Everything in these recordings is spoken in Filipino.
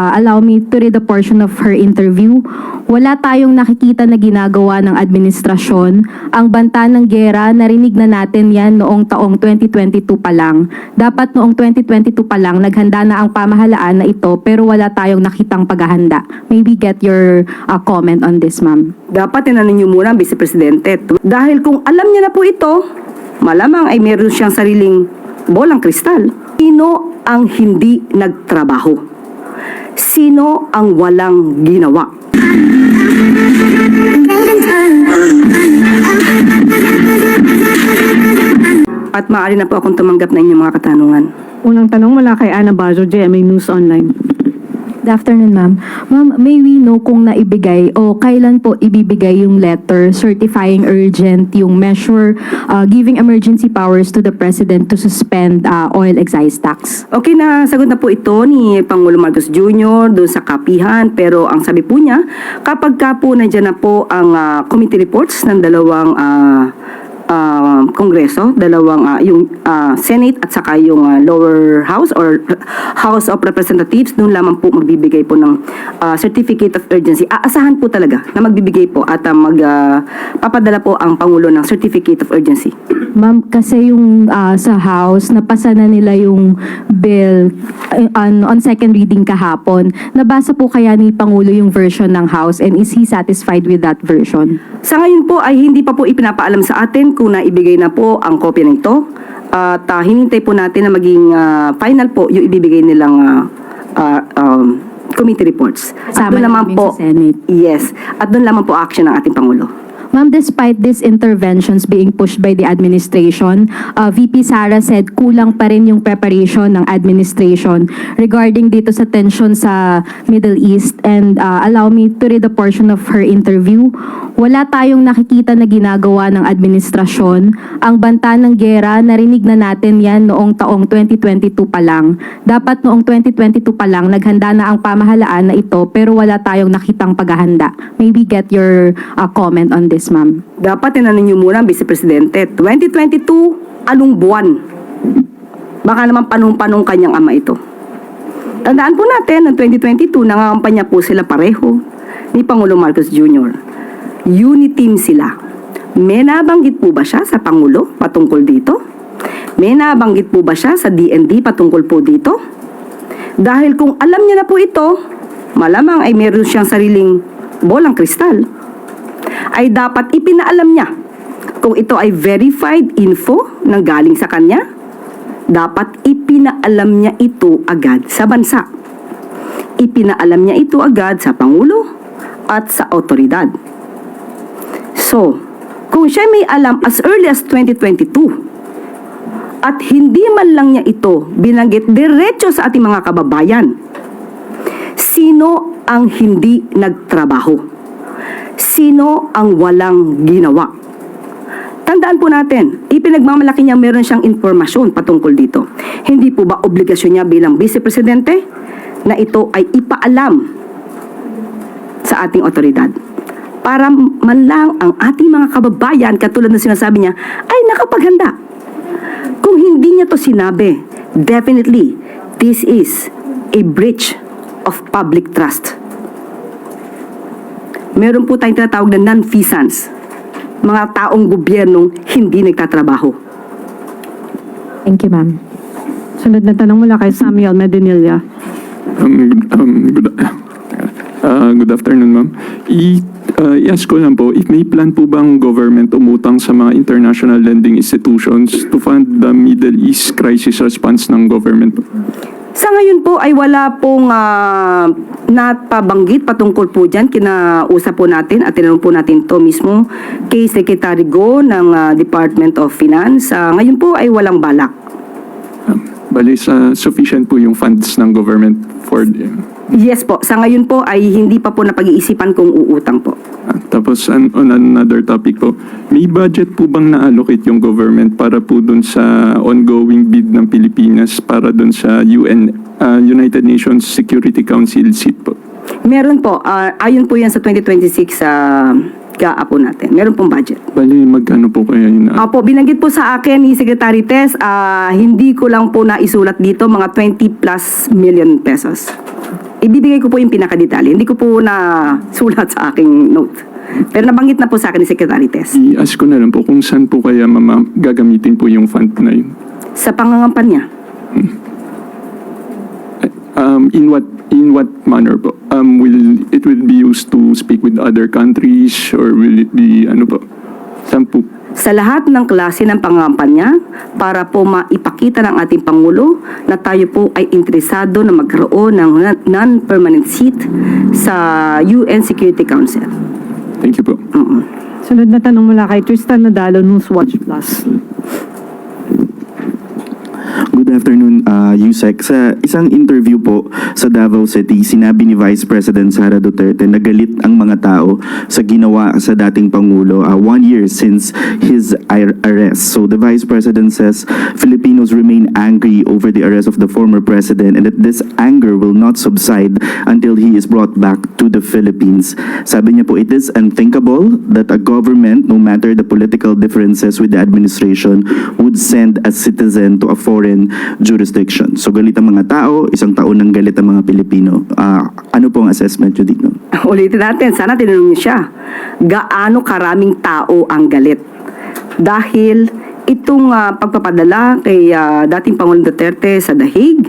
Allow me to read a portion of her interview. Wala tayong nakikita na ginagawa ng administrasyon. Ang banta ng gera, narinig na natin yan noong taong 2022 pa lang. Dapat noong 2022 pa lang, naghanda na ang pamahalaan na ito pero wala tayong nakitang paghahanda. Maybe get your comment on this, ma'am. Dapat tinanong niyo muna ang Vice Presidente. Dahil kung alam niya na po ito, malamang ay meron siyang sariling bolang kristal. Sino ang hindi nagtrabaho? Sino ang walang ginawa? At maaari na po akong tumanggap na inyong mga katanungan. Unang tanong mula kay Ana Bajo, GMA News Online. Good afternoon, ma'am. Ma'am, may we know kung naibigay o kailan po ibibigay yung letter certifying urgent yung measure giving emergency powers to the President to suspend oil excise tax? Okay, na sagot na po ito ni Pangulo Marcos Jr. doon sa kapihan, pero ang sabi po niya, kapag ka po nandiyan na po ang committee reports ng dalawang Kongreso, yung Senate at saka yung lower house or House of Representatives, doon lamang po magbibigay po ng certificate of urgency. Aasahan po talaga na magbibigay po at papadala po ang Pangulo ng certificate of urgency. Ma'am, kasi yung sa House, napasa na nila yung bill on second reading kahapon. Nabasa po kaya ni Pangulo yung version ng House and is he satisfied with that version? Sa ngayon po ay hindi pa po ipinapaalam sa atin kung naibigay na po ang kopya nito. At hinintay po natin na maging final po yung ibibigay nilang committee reports. At doon lamang po, sa Senate. yes, at doon lamang po action ng ating Pangulo. Ma'am, despite these interventions being pushed by the administration, VP Sara said kulang pa rin yung preparation ng administration regarding dito sa tension sa Middle East. And allow me to read a portion of her interview. Wala tayong nakikita na ginagawa ng administrasyon. Ang banta ng gera, narinig na natin yan noong taong 2022 pa lang. Dapat noong 2022 pa lang, naghanda na ang pamahalaan na ito pero wala tayong nakitang paghahanda. Maybe get your comment on this, ma'am. Dapat tinanong niyo muna ang Vice Presidente, 2022, anong buwan? Baka naman panong-panong kanyang ama ito. Tandaan po natin, ng 2022, nangangampanya po sila pareho ni Pangulo Marcos Jr. Uniteam sila. May nabanggit po ba siya sa Pangulo patungkol dito? May nabanggit po ba siya sa DND patungkol po dito? Dahil kung alam niya na po ito, malamang ay meron siyang sariling bolang kristal, ay dapat ipinaalam niya kung ito ay verified info na galing sa kanya. Dapat ipinaalam niya ito agad sa bansa. Ipinaalam niya ito agad sa Pangulo at sa otoridad. So, kung siya may alam as early as 2022 at hindi man lang niya ito binanggit diretso sa ating mga kababayan, sino ang hindi nagtrabaho? Sino ang walang ginawa? Tandaan po natin, ipinagmamalaki niya meron siyang impormasyon patungkol dito. Hindi po ba obligasyon niya bilang Vice Presidente na ito ay ipaalam sa ating otoridad? Para man lang ang ating mga kababayan, katulad na sinasabi niya, ay nakapaghanda. Kung hindi niya to sinabi, definitely, this is a breach of public trust. Meron po tayong tinatawag na non-feasance, mga taong gobyernong hindi nagtatrabaho. Thank you, ma'am. Sunod na tanong mula kay Samuel Medinilla. Good afternoon, ma'am. I-ask ko lang po, if may plan po bang government umutang sa mga international lending institutions to fund the Middle East crisis response ng government? Sa ngayon po ay wala pong napabanggit patungkol po dyan. Kinausap po natin at tinanong po natin to mismo kay Secretary Go ng Department of Finance. Ngayon po ay walang balak. Bali, sufficient po yung funds ng government for... Yes po, sa ngayon po ay hindi pa po napag-iisipan kung uutang po. Tapos on another topic po, may budget po bang na-allocate yung government para po dun sa ongoing bid ng Pilipinas para dun sa United Nations Security Council seat po? Meron po, ayon po yan sa 2026 GAA po natin. Meron pong budget. Bali, magkano po kaya yun? Opo, binanggit po sa akin ni Secretary Tess, hindi ko lang po naisulat dito, mga 20+ million pesos. Ibibigay ko po yung pinakadetalye. Hindi ko po na sulat sa aking note. Pero nabanggit na po sa akin ni Secretary Tess. I-ask ko na lang po kung saan po kaya gagamitin po yung fund na yun. Sa pangangampanya. In what manner po? Will it be used to speak with other countries or will it be ano po? Saan po? Sa lahat ng klase ng pangangampanya para po maipakita ng ating Pangulo na tayo po ay interesado na magkaroon ng non-permanent seat sa UN Security Council. Thank you po. Sunod na tanong mula kay Tristan Nadalo, Newswatch Plus. Good afternoon, Yusek. Sa isang interview po sa Davao City, sinabi ni Vice President Sara Duterte na galit ang mga tao sa ginawa sa dating Pangulo 1 year since his arrest. So the Vice President says Filipinos remain angry over the arrest of the former president and that this anger will not subside until he is brought back to the Philippines. Sabi niya po, it is unthinkable that a government, no matter the political differences with the administration, would send a citizen to a foreign jurisdiction. So galit ang mga tao, isang taon ng galit ang mga Pilipino. Ano po ang assessment nyo dito? Ulitin natin, sana tinanong niyo siya. Gaano karaming tao ang galit? Dahil itong pagpapadala kay dating Pangulong Duterte sa Dahig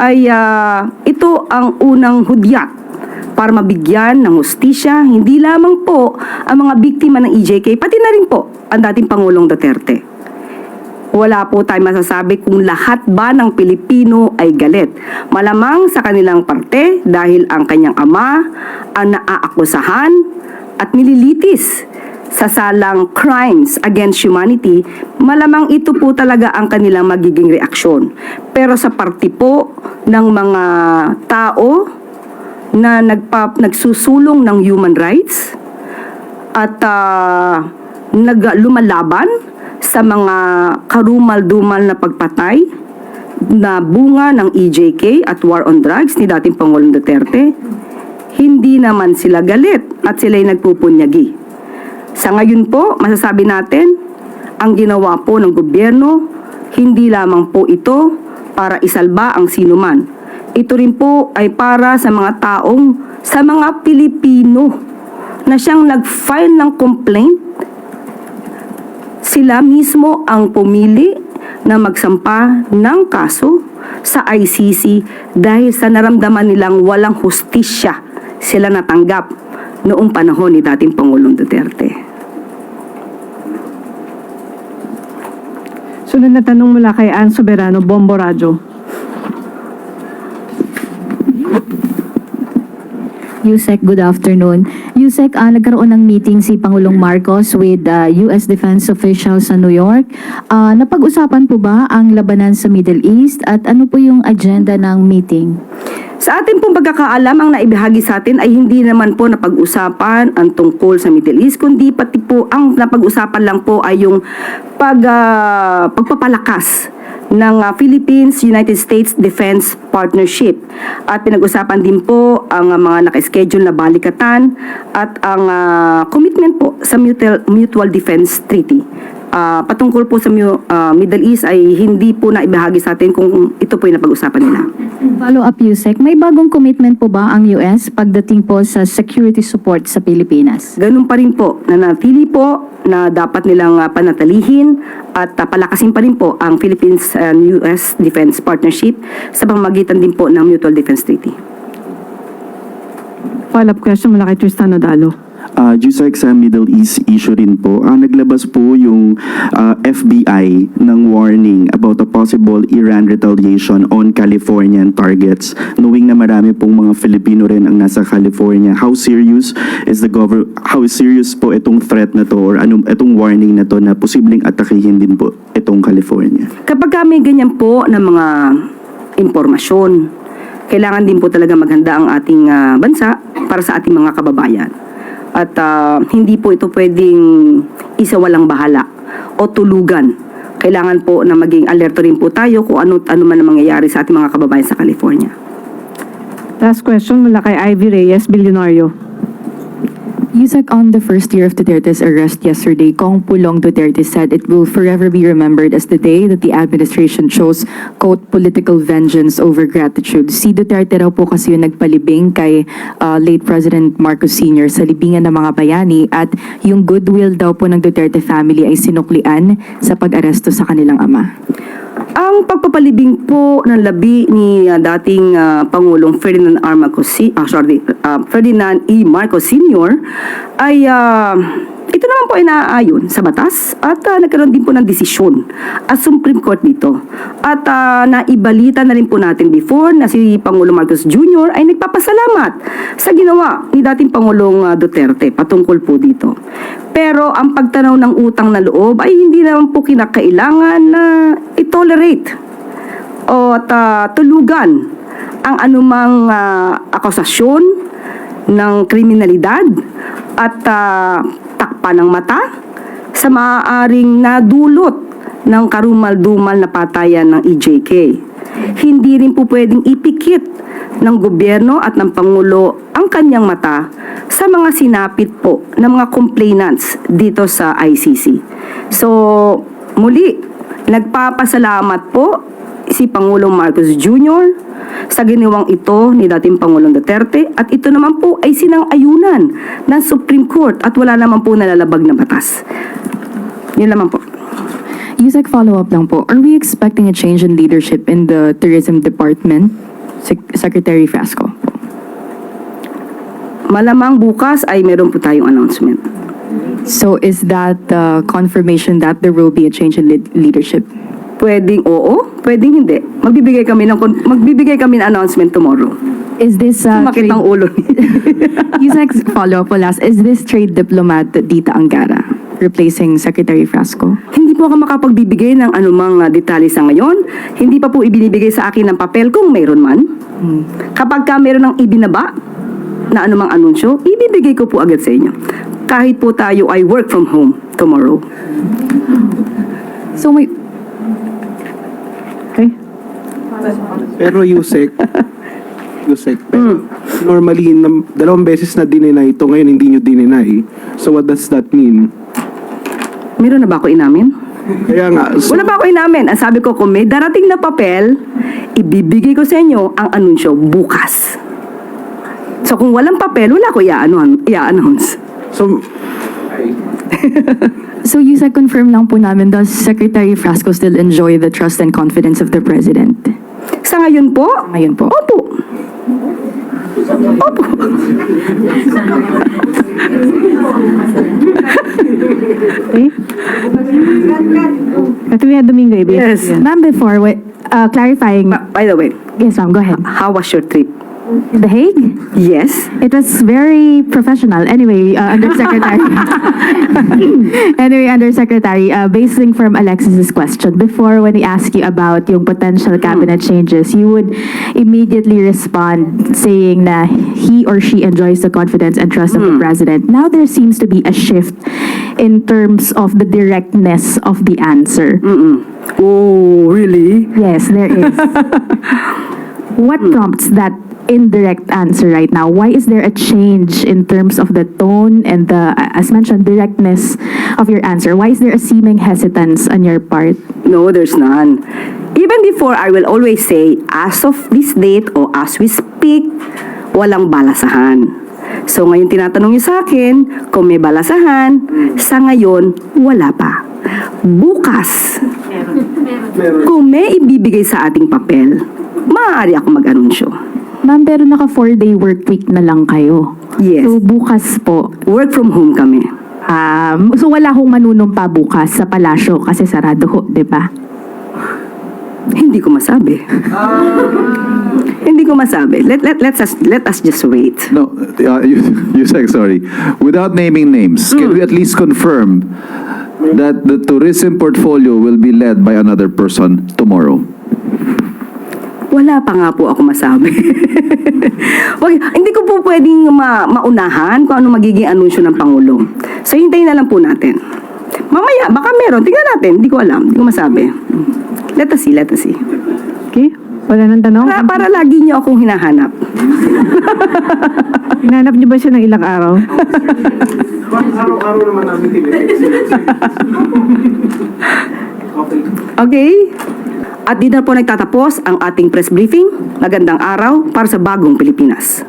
ay ito ang unang hudyat para mabigyan ng hustisya hindi lamang po ang mga biktima ng EJK, pati na rin po ang dating Pangulong Duterte. Wala po tayong masasabi kung lahat ba ng Pilipino ay galit. Malamang sa kanilang parte dahil ang kanyang ama ang naaakusahan at nililitis sa salang crimes against humanity, malamang ito po talaga ang kanilang magiging reaksyon. Pero sa parte po ng mga tao na nagsusulong ng human rights at lumalaban sa mga karumal-dumal na pagpatay na bunga ng EJK at war on drugs ni dating Pangulong Duterte, hindi naman sila galit at sila'y nagpupunyagi. Sa ngayon po, masasabi natin, ang ginawa po ng gobyerno, hindi lamang po ito para isalba ang sinuman. Ito rin po ay para sa mga sa mga Pilipino na siyang nag-file ng complaint. Sila mismo ang pumili na magsampa ng kaso sa ICC dahil sa naramdaman nilang walang hustisya sila natanggap noong panahon ni dating Pangulong Duterte. Sunod na tanong mula kay Ann Soberano, Bombo Radyo. Yusek, good afternoon. Yusek, nagkaroon ng meeting si Pangulong Marcos with US defense officials sa New York. Napag-usapan po ba ang labanan sa Middle East at ano po yung agenda ng meeting? Sa atin pong pagkakaalam, ang naibahagi sa atin ay hindi naman po napag-usapan ang tungkol sa Middle East, kundi pati po ang napag-usapan lang po ay yung pagpapalakas ng Philippines-United States Defense Partnership. At pinag-usapan din po ang mga naka-schedule na balikatan at ang commitment po sa Mutual Defense Treaty. Patungkol po sa Middle East ay hindi po naibahagi sa atin kung ito po yung napag-usapan nila. Follow up, Yusek, may bagong commitment po ba ang US pagdating po sa security support sa Pilipinas? Ganun pa rin po, nanatili po na dapat nilang panatalihin at palakasin pa rin po ang Philippines and US Defense Partnership sa pamamagitan din po ng Mutual Defense Treaty. Follow-up question mula kay Tristan Nadalo. Yusek, sa Middle East issue rin po, naglabas po yung FBI ng warning about a possible Iran retaliation on Californian targets, knowing na marami pong mga Filipino rin ang nasa California. How serious po itong threat na to or itong warning na to na posibleng atakihin din po itong California? Kapag may ganyan po na mga impormasyon, kailangan din po talaga maghanda ang ating bansa para sa ating mga kababayan. At hindi po ito pwedeng isawalang bahala o tulugan. Kailangan po na maging alerto rin po tayo kung ano man ang mangyayari sa ating mga kababayan sa California. Last question mula kay Ivy Reyes, Bilyonaryo. Yusek, on the first year of Duterte's arrest yesterday, Kong Pulong Duterte said it will forever be remembered as the day that the administration chose, quote, political vengeance over gratitude. Si Duterte raw po kasi yung nagpalibing kay late President Marcos Sr. sa libingan ng mga bayani at yung goodwill daw po ng Duterte family ay sinuklian sa pag-aresto sa kanilang ama. Ang pagpapalibing po ng labi ni dating Pangulong Ferdinand Ferdinand E. Marcos Sr. ay ito naman po ay naaayon sa batas at nagkaroon din po ng desisyon at Supreme Court dito. At naibalita na rin po natin before na si Pangulong Marcos Jr. ay nagpapasalamat sa ginawa ni dating Pangulong Duterte patungkol po dito. Pero ang pagtanaw ng utang na loob ay hindi naman po kinakailangan na i-tolerate o tulugan ang anumang akusasyon ng kriminalidad at takpan ng mata sa maaaring nadulot ng karumal-dumal na patayan ng EJK. Hindi rin po pwedeng ipikit ng gobyerno at ng Pangulo ang kanyang mata sa mga sinapit po ng mga complainants dito sa ICC. So, muli, nagpapasalamat po si Pangulong Marcos Jr. sa ginawang ito ni dating Pangulong Duterte at ito naman po ay sinang-ayunan ng Supreme Court at wala naman po nalalabag na batas. Yun naman po. Yusek, follow-up lang po. Are we expecting a change in leadership in the Tourism Department? Secretary Frasco. Malamang bukas ay meron po tayong announcement. So is that confirmation that there will be a change in leadership? Pwedeng oo, pwedeng hindi. Magbibigay kami ng announcement tomorrow. Is this Sumakit ang ulo. Yusek's follow-up po last, is this trade diplomat Dita Angara replacing Secretary Frasco? Hindi po ako makapagbibigay ng anumang detalye sa ngayon. Hindi pa po ibinibigay sa akin ng papel kung mayroon man. Kapag ka mayroon ng ibinaba na anumang anunsyo, ibibigay ko po agad sa inyo. Kahit po tayo ay work from home tomorrow. So may... Okay? Pero Yusek, normally, dalawang beses na dininay ito, ngayon hindi nyo dininay. So what does that mean? Meron na ba ako inamin? Kaya nga, so, Wala pa ako inamin. Ang sabi ko, kung may darating na papel, ibibigay ko sa inyo ang anunsyo bukas. So kung walang papel, wala ko i-announce. so So Yusek, confirm lang po namin, does Secretary Frasco still enjoy the trust and confidence of the President? Sa ngayon po? Ngayon po. Opo. Opo. Okay? Katrina Domingo, ABS. Yes. Ma'am, before, clarifying, By the way, yes ma'am, go ahead. how was your trip? The Hague? Yes. It was very professional. Anyway, Undersecretary. Undersecretary, basing from Alexis's question, before when he asked you about yung potential cabinet changes, you would immediately respond saying na he or she enjoys the confidence and trust of the president. Now there seems to be a shift in terms of the directness of the answer. Oh, really? Yes, there is. What prompts that indirect answer right now? Why is there a change in terms of the tone and the, as mentioned, directness of your answer? Why is there a seeming hesitance on your part? No, there's none. Even before, I will always say, as of this date o as we speak, walang balasahan. So ngayon tinatanong niyo sa akin kung may balasahan, sa ngayon, wala pa. Bukas, kung may ibibigay sa ating papel, maaari ako mag-anunsyo. Ma'am, pero naka 4-day work week na lang kayo. Yes. So bukas po, Work from home kami. so wala hong manunumpa bukas sa palasyo kasi sarado ho, di ba? Hindi ko masabi. Hindi ko masabi. Let us just wait. No, Yusek, sorry. Without naming names, can we at least confirm that the tourism portfolio will be led by another person tomorrow? Wala pa nga po ako masabi. Hindi ko po pwedeng maunahan kung ano magiging anunsyo ng Pangulo. So, hintayin na lang po natin. Mamaya, baka meron. Tingnan natin. Hindi ko alam. Hindi ko masabi. Let us see, let us see. Okay? Wala nang tanong? Para lagi niyo akong hinahanap. Hinanap niyo ba siya ng ilang araw? Araw-araw naman namin tinitext. Okay? At dito na po nagtatapos ang ating press briefing. Magandang araw para sa bagong Pilipinas.